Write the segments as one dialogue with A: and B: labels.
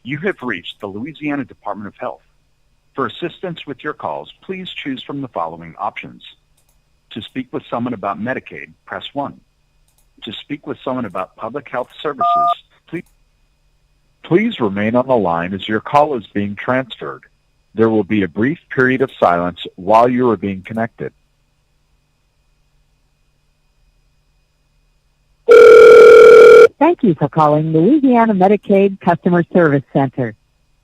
A: You have reached the Louisiana Department of Health. For assistance with your calls, please choose from the following options. To speak with someone about Medicaid, press 1. To speak with someone about public health services, please remain on the line as your call is being transferred. There will be a brief period of silence while you are being connected.
B: Thank you for calling Louisiana Medicaid Customer Service Center.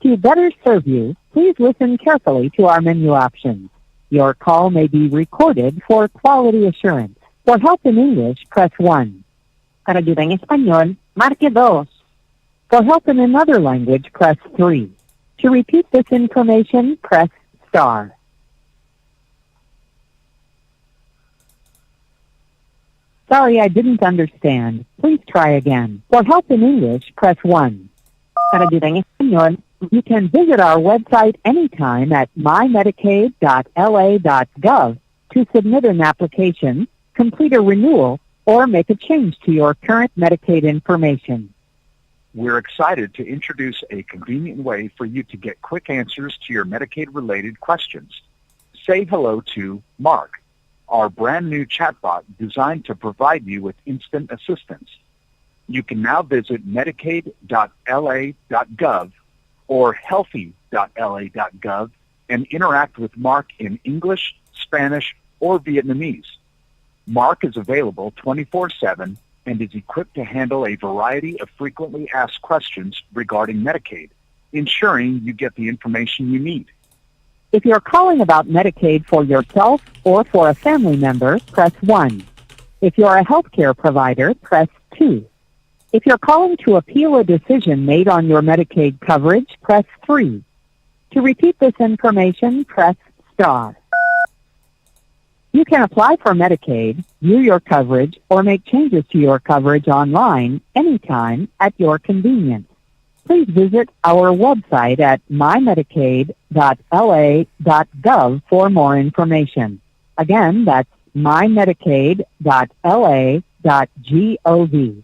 B: To better serve you, please listen carefully to our menu options. Your call may be recorded for quality assurance. For help in English, press 1. Para ayuda en español, marque 2. For help in another language, press 3. To repeat this information, press star. Sorry, I didn't understand. Please try again. For help in English, press 1. Para ayuda en español, you can visit our website anytime at mymedicaid.la.gov to submit an application, complete a renewal, or make a change to your current Medicaid information.
A: We're excited to introduce a convenient way for you to get quick answers to your Medicaid-related questions. Say hello to Mark, our brand new chatbot designed to provide you with instant assistance. You can now visit medicaid.la.gov or healthy.la.gov and interact with Mark in English, Spanish, or Vietnamese. Mark is available 24/7 and is equipped to handle a variety of frequently asked questions regarding Medicaid, ensuring you get the information you need.
B: If you're calling about Medicaid for yourself or for a family member, press 1. If you're a healthcare provider, press 2. If you're calling to appeal a decision made on your Medicaid coverage, press 3. To repeat this information, press star. You can apply for Medicaid, view your coverage, or make changes to your coverage online anytime at your convenience. Please visit our website at mymedicaid.la.gov for more information. Again, that's mymedicaid.la.gov.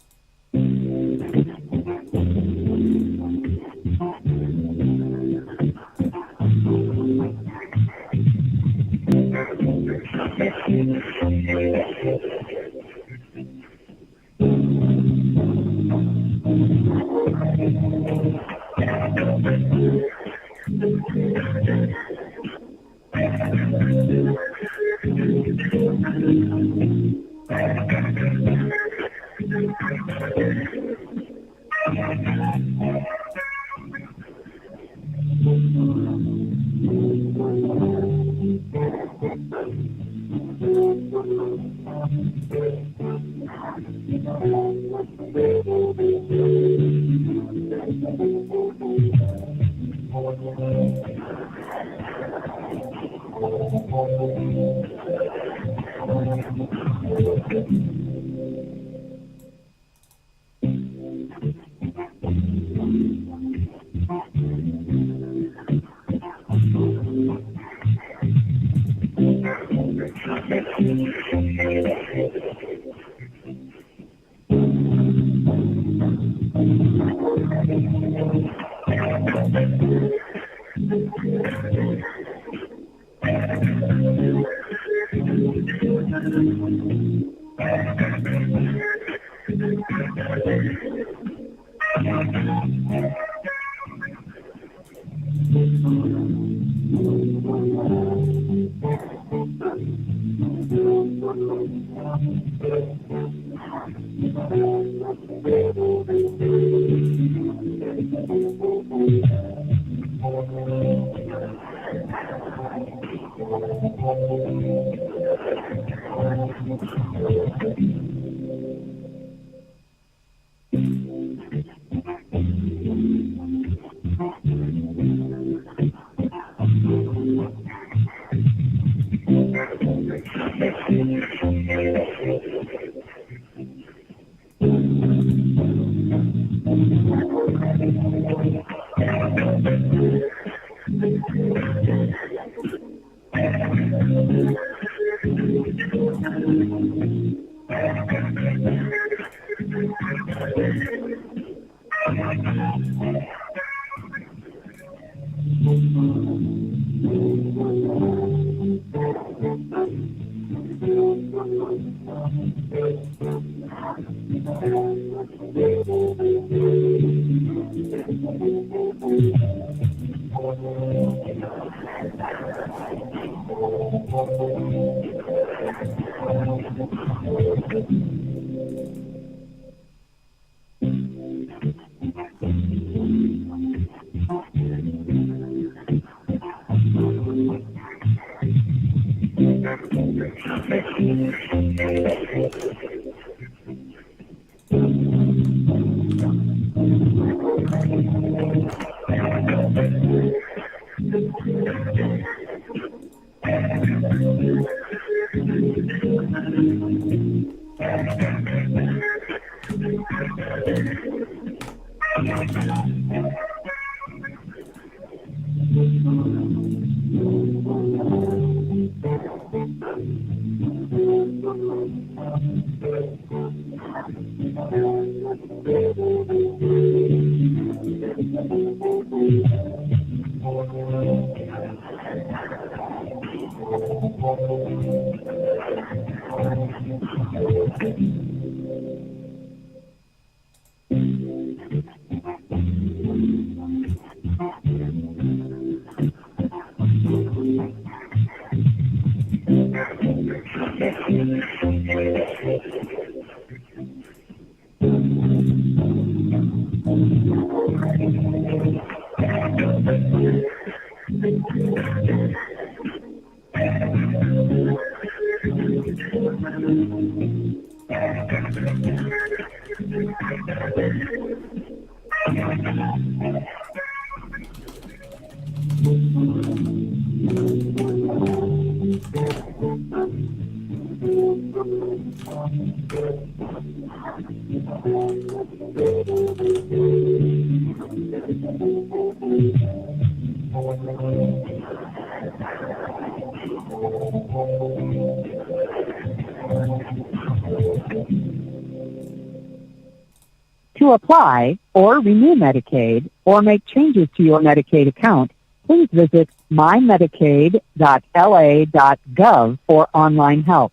B: To apply or renew Medicaid or make changes to your Medicaid account, please visit mymedicaid.la.gov for online help.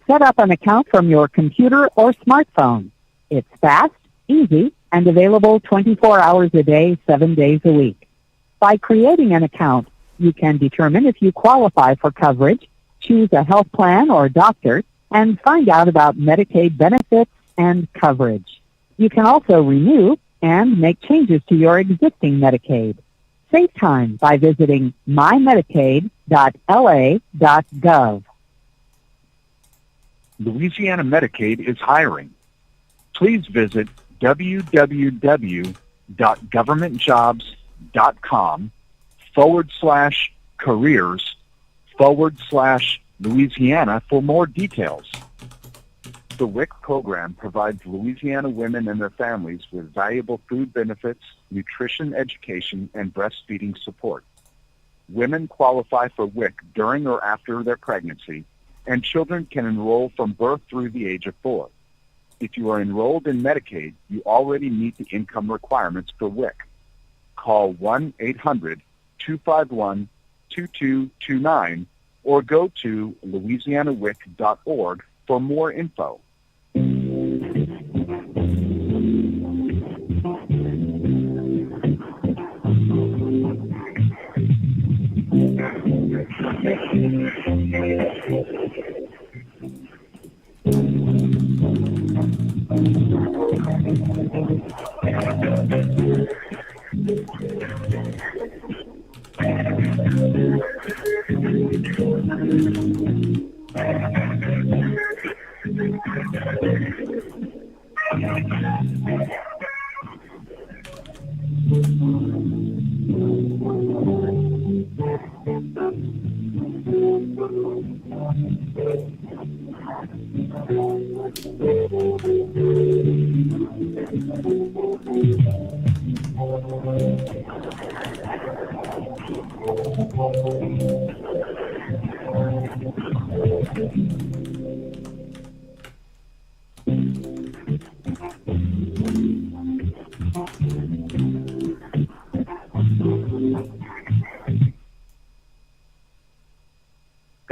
B: Set up an account from your computer or smartphone. It's fast, easy, and available 24 hours a day, 7 days a week. By creating an account, you can determine if you qualify for coverage, choose a health plan or doctor, and find out about Medicaid benefits and coverage. You can also renew and make changes to your existing Medicaid. Save time by visiting mymedicaid.la.gov.
A: Louisiana Medicaid is hiring. Please visit www.governmentjobs.com/careers/Louisiana for more details. The WIC program provides Louisiana women and their families with valuable food benefits, nutrition education, and breastfeeding support. Women qualify for WIC during or after their pregnancy, and children can enroll from birth through the age of 4. If you are enrolled in Medicaid, you already meet the income requirements for WIC. Call 1-800-251-2229 or go to louisianawic.org for more info.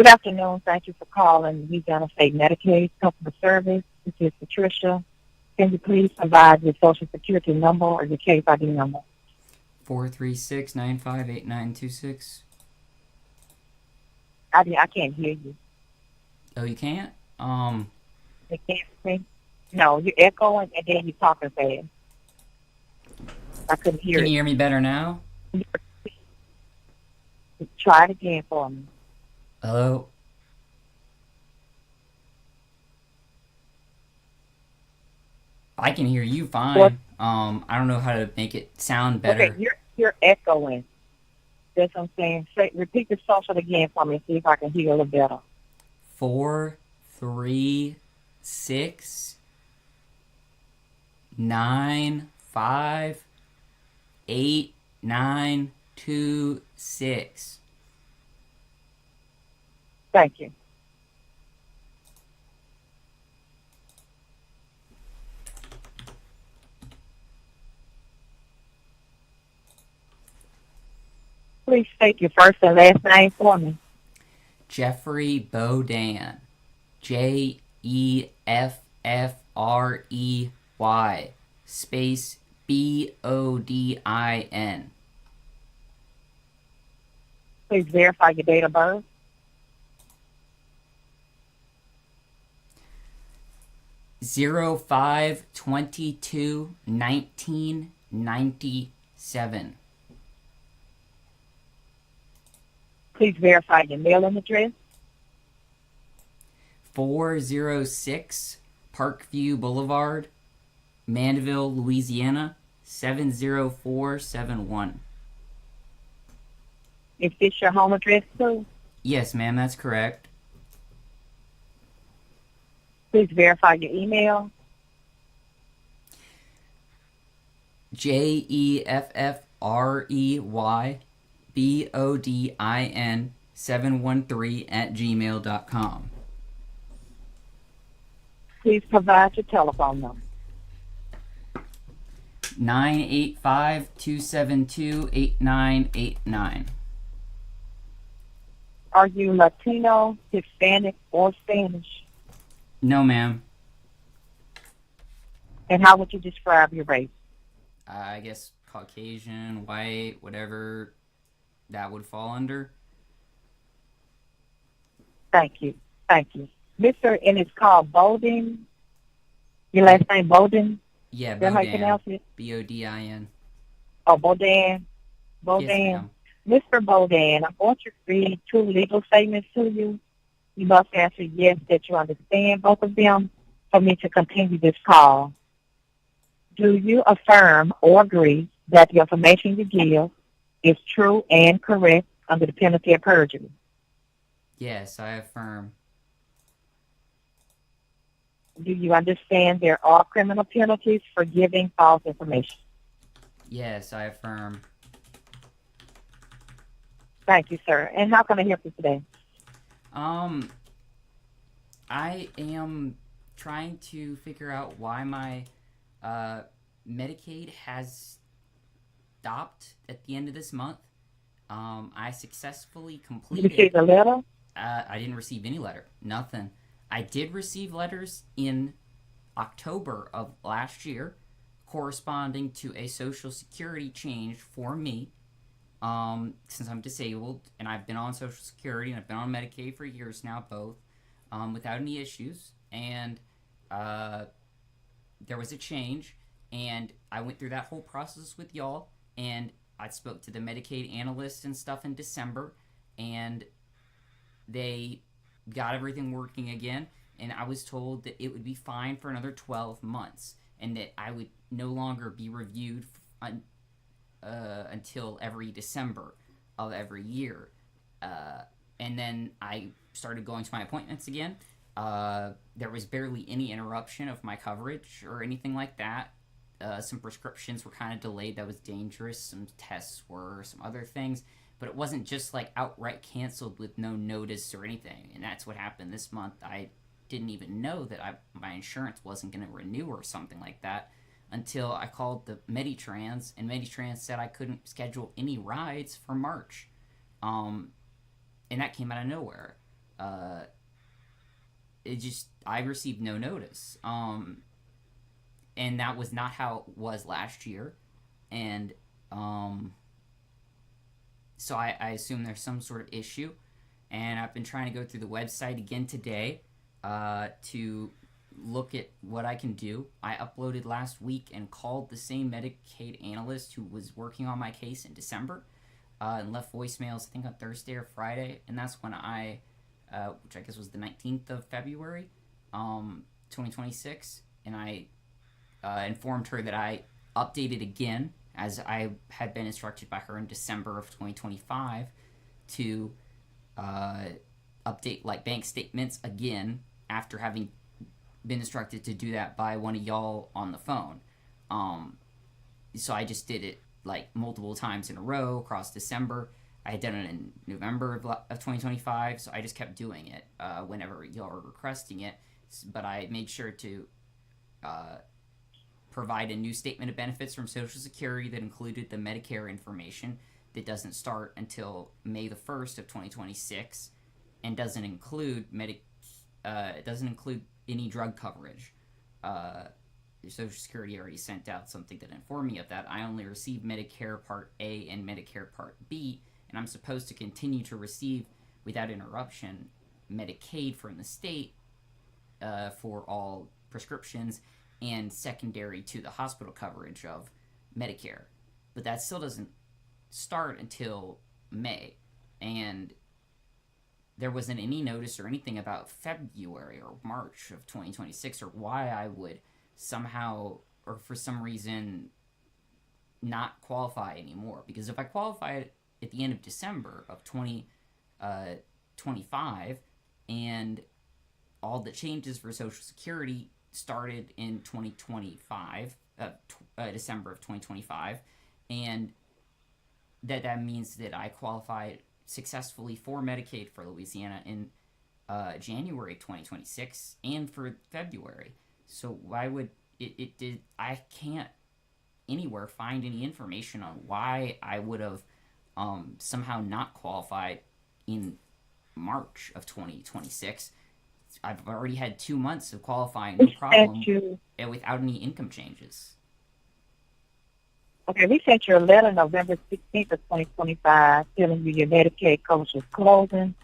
B: Good afternoon. Thank you for calling Louisiana State Medicaid Customer Service. This is Patricia. Can you please provide your Social Security number or your case ID number?
C: 436-958926.
B: I can't hear you.
C: Oh, you can't?
B: You can't see? No, you're echoing and then you're talking fast. I couldn't hear
C: Can
B: it.
C: you hear me better now?
B: Try it again for me.
C: Hello? I can hear you fine.
B: What?
C: I don't know how to make it sound better.
B: Okay, you're echoing. That's what I'm saying. Repeat the social again for me and see if I can hear a little better.
C: 436-95-8926.
B: Thank you. Please state your first and last name for me.
C: Jeffrey Bodin. Jeffrey space Bodin.
B: Please verify your date of birth.
C: 05/22/1997.
B: Please verify your mailing address.
C: 406 Parkview Boulevard, Mandeville, Louisiana, 70471.
B: Is this your home address too?
C: Yes, ma'am, that's correct.
B: Please verify your email.
C: JEFFREYBODIN713@gmail.com.
B: Please provide your telephone number.
C: 985-272-8989.
B: Are you Latino, Hispanic, or Spanish?
C: No, ma'am.
B: And how would you describe your race?
C: I guess Caucasian, white, whatever that would fall under.
B: Thank you. Thank you. Mr. And it's called Bodin. Your last name Bodin?
C: Yeah,
B: Is that how you pronounce
C: Bodin.
B: it?
C: Bodin.
B: Oh, Bodin. Bodin.
C: Yes, ma'am.
B: Mr. Bodin, I want you to read two legal statements to you. You must answer yes that you understand both of them for me to continue this call. Do you affirm or agree that the information you give is true and correct under the penalty of perjury?
C: Yes, I affirm.
B: Do you understand there are criminal penalties for giving false information?
C: Yes, I affirm.
B: Thank you, sir. And how can I help you today?
C: I am trying to figure out why my Medicaid has stopped at the end of this month. I successfully
B: You
C: completed...
B: received a letter?
C: I didn't receive any letter. Nothing. I did receive letters in October of last year corresponding to a Social Security change for me. Since I'm disabled and I've been on Social Security and I've been on Medicaid for years now, both, without any issues. And there was a change, and I went through that whole process with y'all, and I spoke to the Medicaid analyst and stuff in December, and they got everything working again, and I was told that it would be fine for another 12 months, and that I would no longer be reviewed until every December of every year. And then I started going to my appointments again. There was barely any interruption of my coverage or anything like that. Some prescriptions were kind of delayed. That was dangerous. Some tests were, some other things. But it wasn't just like outright canceled with no notice or anything. And that's what happened this month. I didn't even know that my insurance wasn't going to renew or something like that until I called the Meditrans, and Meditrans said I couldn't schedule any rides for March. And that came out of nowhere. I received no notice. And that was not how it was last year. And so I assume there's some sort of issue. And I've been trying to go through the website again today to look at what I can do. I uploaded last week and called the same Medicaid analyst who was working on my case in December and left voicemails, I think, on Thursday or Friday. And that's when I, which I guess was the 19th of February, 2026. And I informed her that I updated again, as I had been instructed by her in December of 2025, to update like bank statements again after having been instructed to do that by one of y'all on the phone. So I just did it like multiple times in a row across December. I had done it in November of 2025, so I just kept doing it whenever y'all were requesting it. But I made sure to provide a new statement of benefits from Social Security that included the Medicare information that doesn't start until May the 1st of 2026 and doesn't include any drug coverage. Social Security already sent out something that informed me of that. I only received Medicare Part A and Medicare Part B, and I'm supposed to continue to receive, without interruption, Medicaid from the state for all prescriptions and secondary to the hospital coverage of Medicare. But that still doesn't start until May, and there wasn't any notice or anything about February or March of 2026 or why I would somehow or for some reason not qualify anymore. Because if I qualified at the end of December of 2025 and all the changes for Social Security started in 2025, December of 2025, and that means that I qualified successfully for Medicaid for Louisiana in January 2026 and for February. So why would I can't anywhere find any information on why I would have somehow not qualified in March of 2026. I've already had 2 months of qualifying, no problem, and without any income changes.
D: Okay, we sent you a letter November 16th of 2025 telling you your Medicaid coverage was closing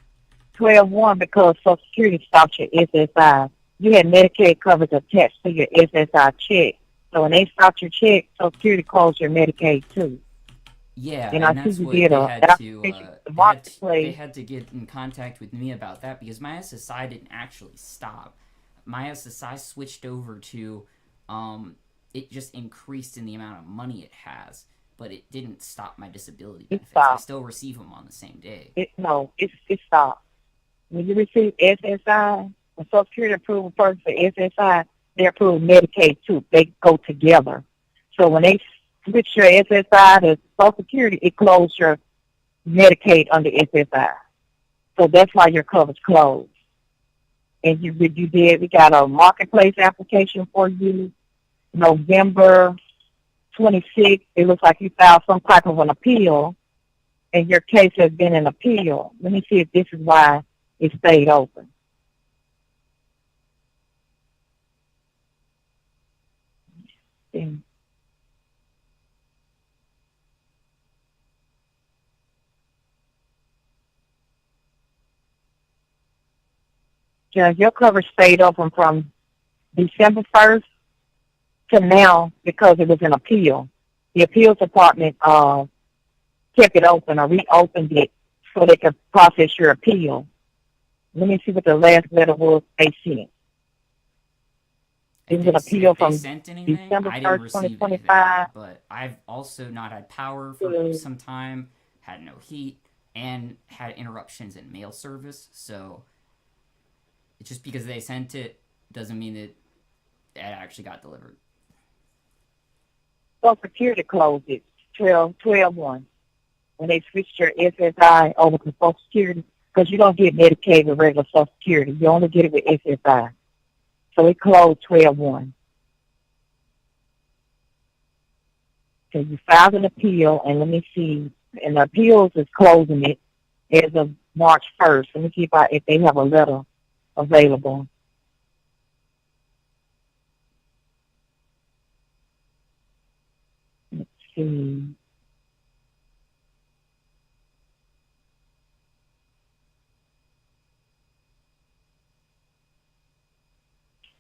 D: 12/1 because Social Security stopped your SSI. You had Medicaid coverage attached to your SSI check. So when they stopped your check, Social Security closed your Medicaid too.
C: Yeah,
D: and
C: that's what they had to get in contact with me about that because my SSI didn't actually stop. My SSI switched over to, it just increased in the amount of money it has, but it didn't stop my disability benefits. I still receive them on the same day.
D: It stopped. When you receive SSI, when Social Security approval first for SSI, they approve Medicaid too. They go together. So when they switch your SSI to Social Security, it closed your Medicaid under SSI. So that's why your coverage closed. And we got a marketplace application for you November 26th. It looks like you filed some type of an appeal, and your case has been an appeal. Let me see if this is why it stayed open. Judge, your coverage stayed open from December 1st to now because it was an appeal. The appeals department kept it open or reopened it so they could process your appeal. Let me see what the last letter was they sent. It was an appeal from December 1st, 2025.
C: But I've also not had power for some time, had no heat, and had interruptions in mail service. So just because they sent it doesn't mean that it actually got delivered.
D: Social Security closed it 12/1 when they switched your SSI over to Social Security because you don't get Medicaid with regular Social Security. You only get it with SSI. So it closed 12/1. So you filed an appeal, and let me see, and the appeals is closing it as of March 1st. Let me see if they have a letter available. Let's see.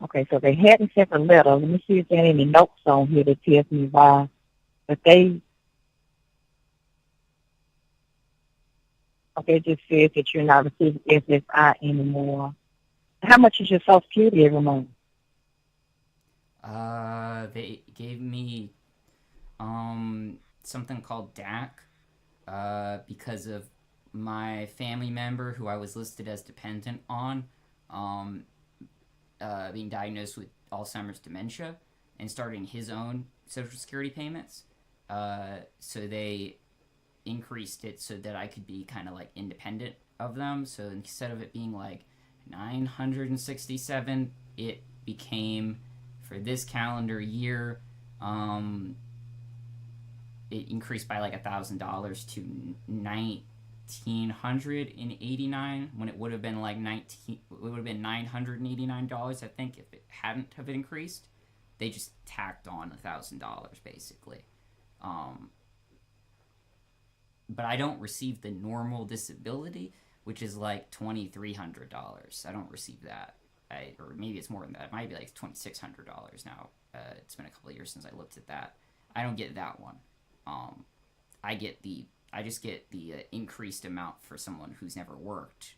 D: Okay, so they hadn't sent a letter. Let me see if there are any notes on here that tells me why. But it just says that you're not receiving SSI anymore. How much is your Social Security every month?
C: They gave me something called DAC because of my family member who I was listed as dependent on being diagnosed with Alzheimer's dementia and starting his own Social Security payments. So they increased it so that I could be kind of like independent of them. So instead of it being like 967, it became, for this calendar year, it increased by like $1,000 to $1,989 when it would have been like $989, I think, if it hadn't have increased. They just tacked on $1,000 basically. But I don't receive the normal disability, which is like $2,300. I don't receive that. Or maybe it's more than that. It might be like $2,600 now. It's been a couple of years since I looked at that. I don't get that one. I just get the increased amount for someone who's never worked,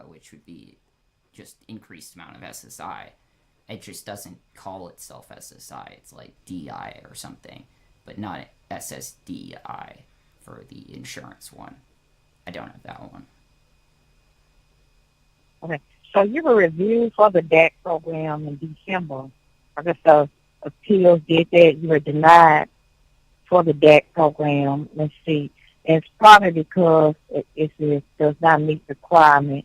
C: which would be just increased amount of SSI. It just doesn't call itself SSI. It's like DI or something, but not SSDI for the insurance one. I don't have that one.
D: Okay. So you were reviewed for the DAC program in December. I guess the appeals did that. You were denied for the DAC program. Let's see. It's probably because it does not meet the requirement.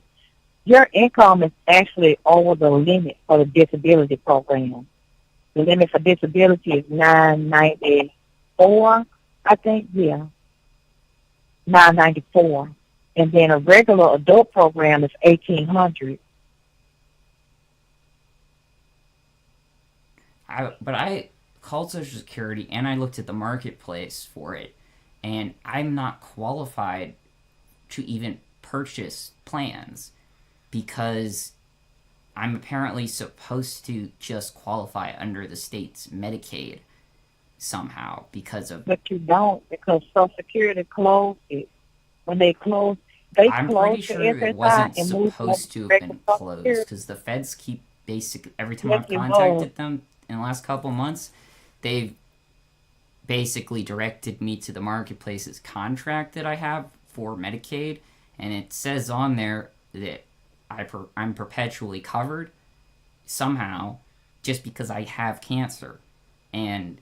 D: Your income is actually over the limit for the disability program. The limit for disability is $994, I think. Yeah, $994, and then a regular adult program is $1,800.
C: But I called Social Security and I looked at the marketplace for it, and I'm not qualified to even purchase plans because I'm apparently supposed to just qualify under the state's Medicaid somehow because of...
D: But you don't, because Social Security closed it. When they closed,
C: I'm pretty sure it wasn't supposed to have been closed because the feds keep every time I've contacted them in the last couple months, they've basically directed me to the marketplace's contract that I have for Medicaid, and it says on there that I'm perpetually covered somehow just because I have cancer. And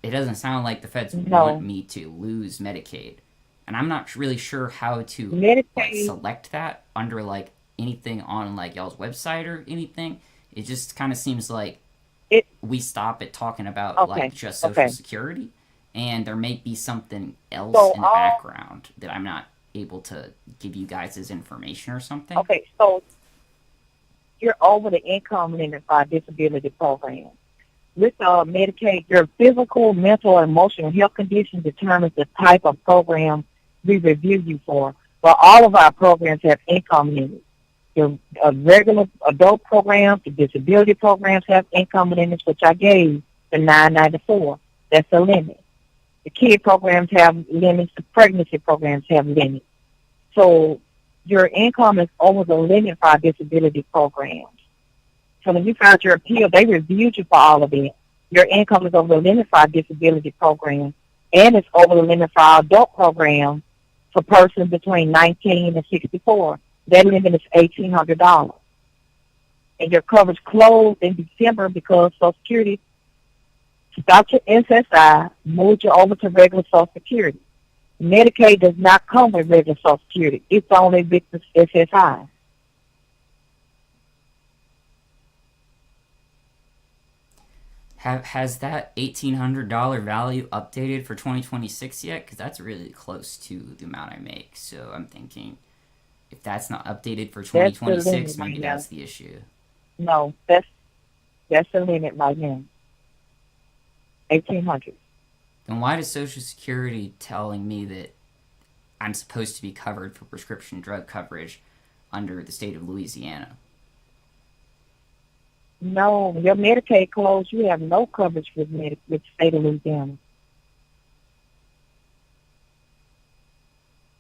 C: it doesn't sound like the feds want me to lose Medicaid. And I'm not really sure how to select that under like anything on like y'all's website or anything. It just kind of seems like we stop at talking about like just Social Security, and there may be something else in the background that I'm not able to give you guys as information or something.
D: Okay, so you're over the income limit for our disability program. With Medicaid, your physical, mental, and emotional health condition determines the type of program we review you for. But all of our programs have income limits. The regular adult programs, the disability programs have income limits, which I gave the $994. That's the limit. The kid programs have limits. The pregnancy programs have limits. So your income is over the limit for our disability programs. So when you filed your appeal, they reviewed you for all of it. Your income is over the limit for our disability program, and it's over the limit for our adult program for persons between 19 and 64. That limit is $1,800. And your coverage closed in December because Social Security stopped your SSI, moved you over to regular Social Security. Medicaid does not come with regular Social Security. It's only with the SSI.
C: Has that $1,800 value updated for 2026 yet? Because that's really close to the amount I make. So I'm thinking If that's not updated for
D: That's the
C: 2026,
D: limit
C: maybe
D: right
C: that's
D: now.
C: the issue.
D: No, that's the limit right now. 1,800.
C: Then why does Social Security telling me that I'm supposed to be covered for prescription drug coverage under the state of Louisiana?
D: No, your Medicaid closed. You have no coverage with the state of Louisiana.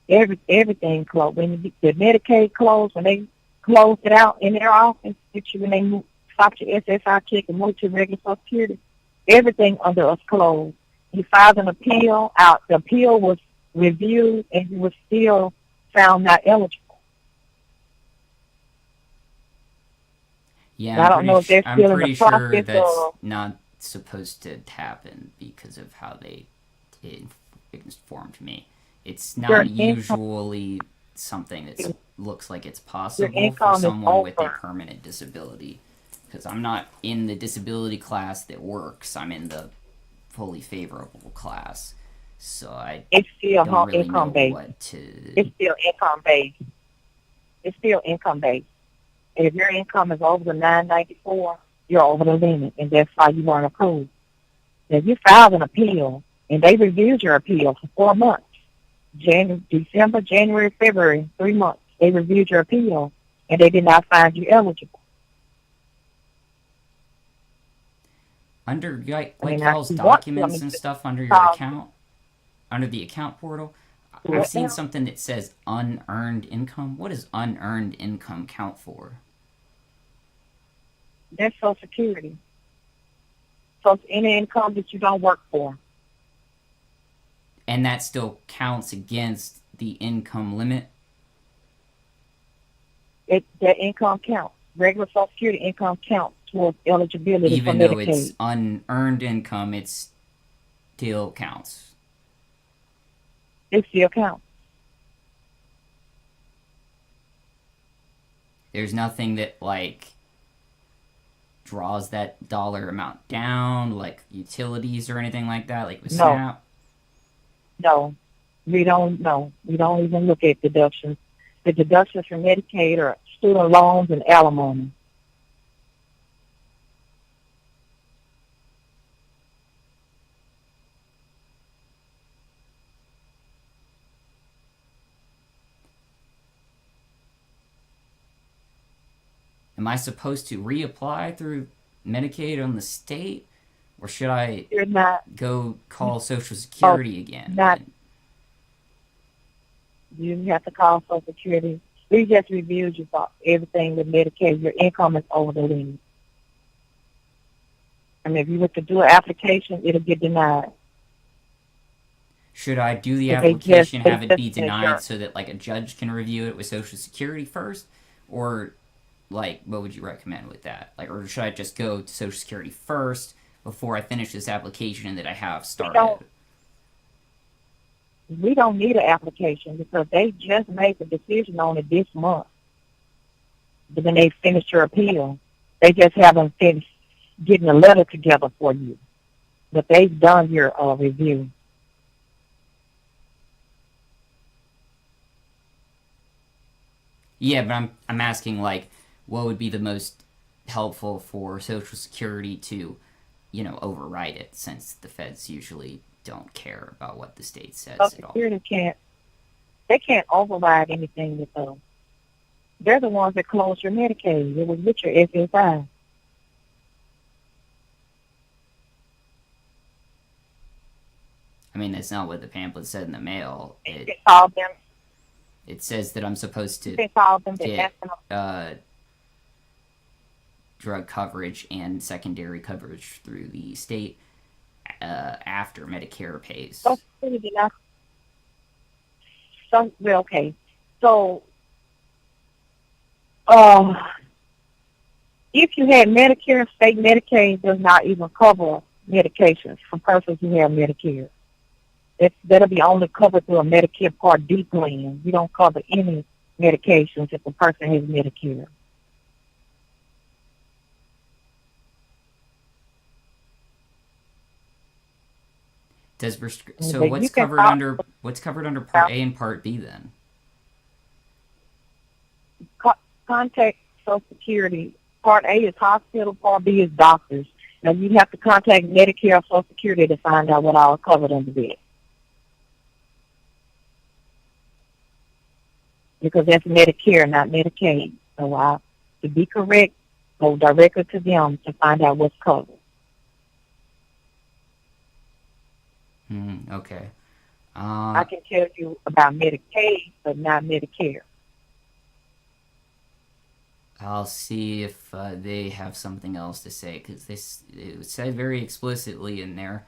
D: Everything closed. When the Medicaid closed, when they closed it out in their office, when they stopped your SSI check and moved to regular Social Security, everything under us closed. You filed an appeal out. The appeal was reviewed, and you were still found not eligible.
C: Yeah,
D: I don't know if they're still in the
C: sure
D: process
C: that's
D: of.
C: not supposed to happen because of how they informed me. It's
D: Your
C: not
D: income,
C: usually something that looks like it's
D: your
C: possible for
D: income is
C: someone with a
D: over.
C: permanent disability. Because I'm not in the disability class that works. I'm in the fully favorable class. So I
D: It's still
C: don't really know
D: income based.
C: what to...
D: It's still income based. It's still income based. And if your income is over the 994, you're over the limit, and that's why you weren't approved. Now, you filed an appeal, and they reviewed your appeal for 4 months. December, January, February, 3 months. They reviewed your appeal, and they did not find you eligible.
C: Under
D: I mean,
C: y'all's
D: you want to,
C: documents and stuff under your
D: call
C: account, under the account portal, I've
D: what
C: seen
D: now?
C: something that says unearned income. What does unearned income count for?
D: That's Social Security. So it's any income that you don't work for.
C: And that still counts against the income limit?
D: That income counts. Regular Social Security income counts towards eligibility
C: Even
D: for
C: though
D: Medicaid.
C: it's unearned income, it still counts.
D: It still counts.
C: There's nothing that, like, draws that dollar amount down, like utilities or anything like that, like with
D: No.
C: SNAP?
D: No, we don't know. We don't even look at deductions. The deductions for Medicaid are student loans and alimony.
C: Am I supposed to reapply through Medicaid on the state? Or should I
D: You're not.
C: go call Social Security again?
D: Not. You have to call Social Security. We just reviewed you for everything with Medicaid. Your income is over the limit. I mean, if you were to do an application, it'll get denied.
C: Should I do the
D: If they
C: application,
D: just-
C: have it
D: they
C: be
D: just
C: denied
D: insurance.
C: so that like a judge can review it with Social Security first? Or like what would you recommend with that? Like, or should I just go to Social Security first before I finish this application that I have started?
D: We don't need an application because they just made the decision on it this month. But then they finished your appeal. They just haven't finished getting a letter together for you. But they've done your review.
C: Yeah, but I'm asking like what would be the most helpful for Social Security to, you know, override it, since the feds usually don't care about what the state says
D: Social
C: at all.
D: Security can't override anything with them. They're the ones that closed your Medicaid. It was with your SSI.
C: I mean, that's not what the pamphlet said in the mail.
D: You can call them.
C: It says that I'm supposed
D: You
C: to
D: can call them. They
C: get
D: ask them.
C: drug coverage and secondary coverage through the state after Medicare pays.
D: Social Security did not. Well, okay. So, if you had Medicare, state Medicaid does not even cover medications for persons who have Medicare. That'll be only covered through a Medicare Part D plan. You don't cover any medications if a person has Medicare.
C: So
D: But
C: what's
D: you can
C: covered under Part A and Part B then?
D: contact Social Security. Part A is hospital, Part B is doctors. Now, you have to contact Medicare or Social Security to find out what all is covered under that. Because that's Medicare, not Medicaid. So to be correct, go directly to them to find out what's covered.
C: Okay.
D: I can tell you about Medicaid, but not Medicare.
C: I'll see if they have something else to say, because it said very explicitly in their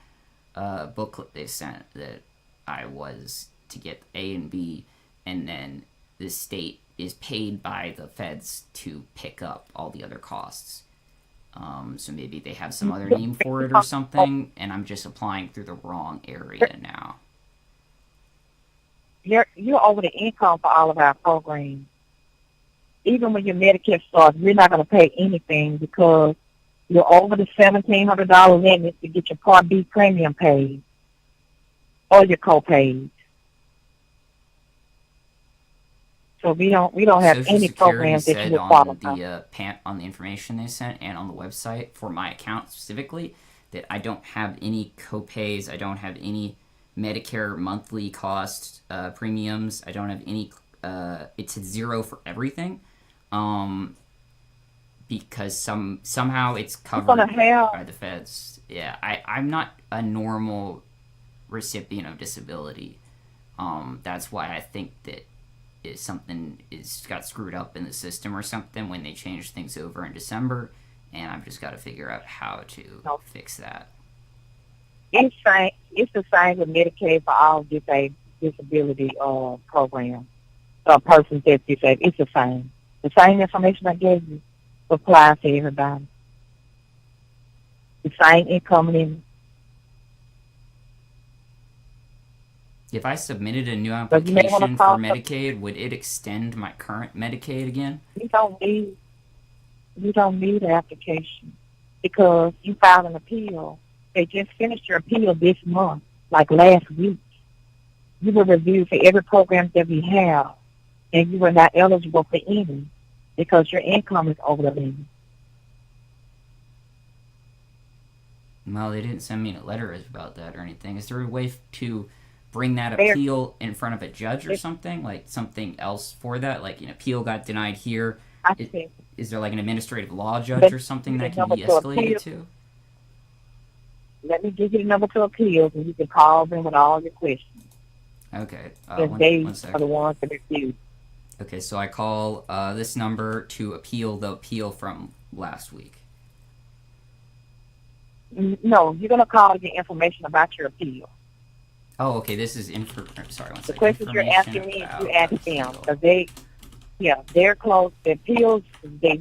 C: booklet they sent that I was to get A and B, and then the state is paid by the feds to pick up all the other costs. So maybe they have some other name for it or something, and I'm just applying through the wrong area now.
D: You're over the income for all of our programs. Even when your Medicare starts, we're not going to pay anything because you're over the $1,700 limit to get your Part B premium paid or your co-pays. So we don't have
C: Social
D: any
C: Security
D: programs that you
C: said
D: would
C: on
D: qualify.
C: on the information they sent and on the website for my account specifically that I don't have any co-pays, I don't have any Medicare monthly cost premiums, I don't have any. It's at zero for everything, because somehow it's covered by the feds. Yeah, I'm not a normal recipient of disability. That's why I think that something got screwed up in the system or something when they changed things over in December, and I've just got to figure out how to fix that.
D: It's the same with Medicaid for all disability programs. Persons that's disabled. It's the same. The same information I gave you applies to everybody. The same income limit.
C: If I submitted a new application for Medicaid, would it extend my current Medicaid again?
D: You don't need an application because you filed an appeal. They just finished your appeal this month, like last week. You were reviewed for every program that we have, and you were not eligible for any because your income is over the limit.
C: Well, they didn't send me a letter about that or anything. Is there a way to bring that appeal in front of a judge or something? Like something else for that? Like an appeal got denied here. Is there like an administrative law judge or something that can be escalated to?
D: Let me give you the number to appeals, and you can call them with all your questions.
C: Okay.
D: One second. Are the ones that refuse.
C: Okay, so I call this number to appeal the appeal from last week.
D: No, you're going to call to get information about your appeal.
C: Oh, okay, this is sorry, one second.
D: The questions you're asking me, you ask them. Because they're close. The appeals, they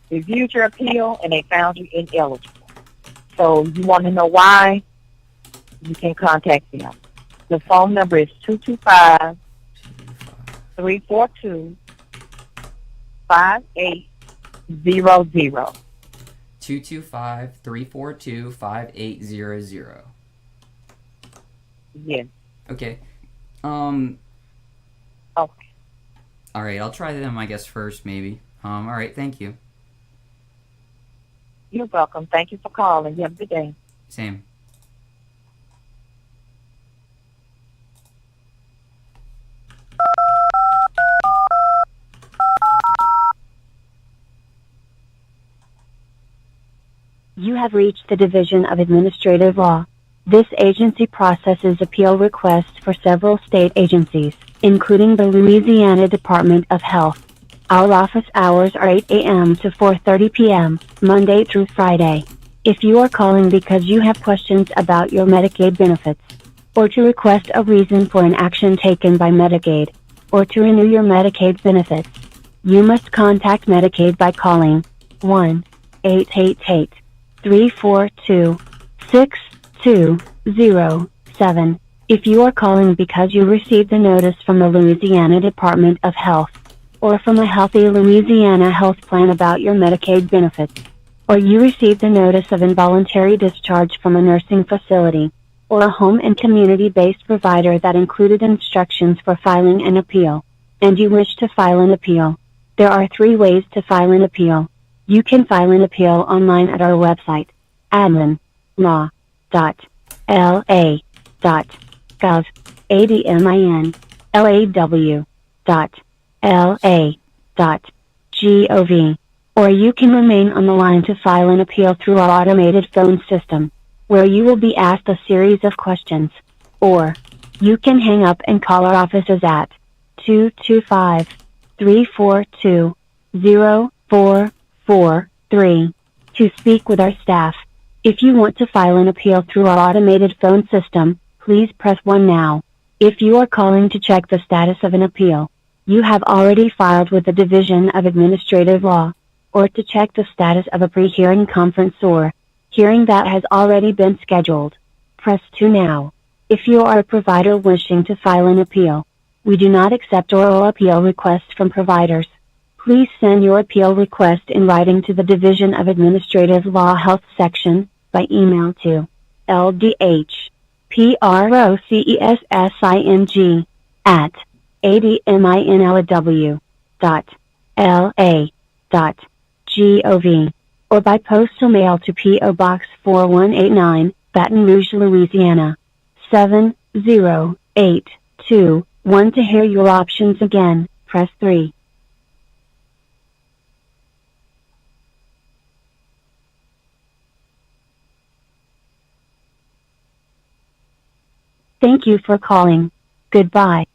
D: reviewed your appeal, and they found you ineligible. So you want to know why? You can contact them. The phone number is 225-342-5800.
C: 225-342-5800.
D: Yes.
C: Okay.
D: Okay.
C: All right, I'll try them, I guess, first, maybe. All right, thank you.
D: You're welcome. Thank you for calling. You have a good day.
C: Same.
E: You have reached the Division of Administrative Law. This agency processes appeal requests for several state agencies, including the Louisiana Department of Health. Our office hours are 8 a.m. to 4:30 p.m., Monday through Friday. If you are calling because you have questions about your Medicaid benefits, or to request a reason for an action taken by Medicaid, or to renew your Medicaid benefits, you must contact Medicaid by calling 1-888-342-6207. If you are calling because you received a notice from the Louisiana Department of Health, or from a Healthy Louisiana health plan about your Medicaid benefits, or you received a notice of involuntary discharge from a nursing facility, or a home and community-based provider that included instructions for filing an appeal, and you wish to file an appeal, There are 3 ways to file an appeal. You can file an appeal online at our website, adminlaw.la.gov, adminlaw.la.gov, or you can remain on the line to file an appeal through our automated phone system, where you will be asked a series of questions. Or, you can hang up and call our offices at 225-342-0443 to speak with our staff. If you want to file an appeal through our automated phone system, please press 1 now. If you are calling to check the status of an appeal you have already filed with the Division of Administrative Law, or to check the status of a pre-hearing conference or hearing that has already been scheduled, press 2 now. If you are a provider wishing to file an appeal, we do not accept oral appeal requests from providers. Please send your appeal request in writing to the Division of Administrative Law Health Section by email to ldhprocessing@adminlaw.la.gov, or by postal mail to P.O. Box 4189, Baton Rouge, Louisiana 70821. To hear your options again, press 3. Thank you for calling. Goodbye.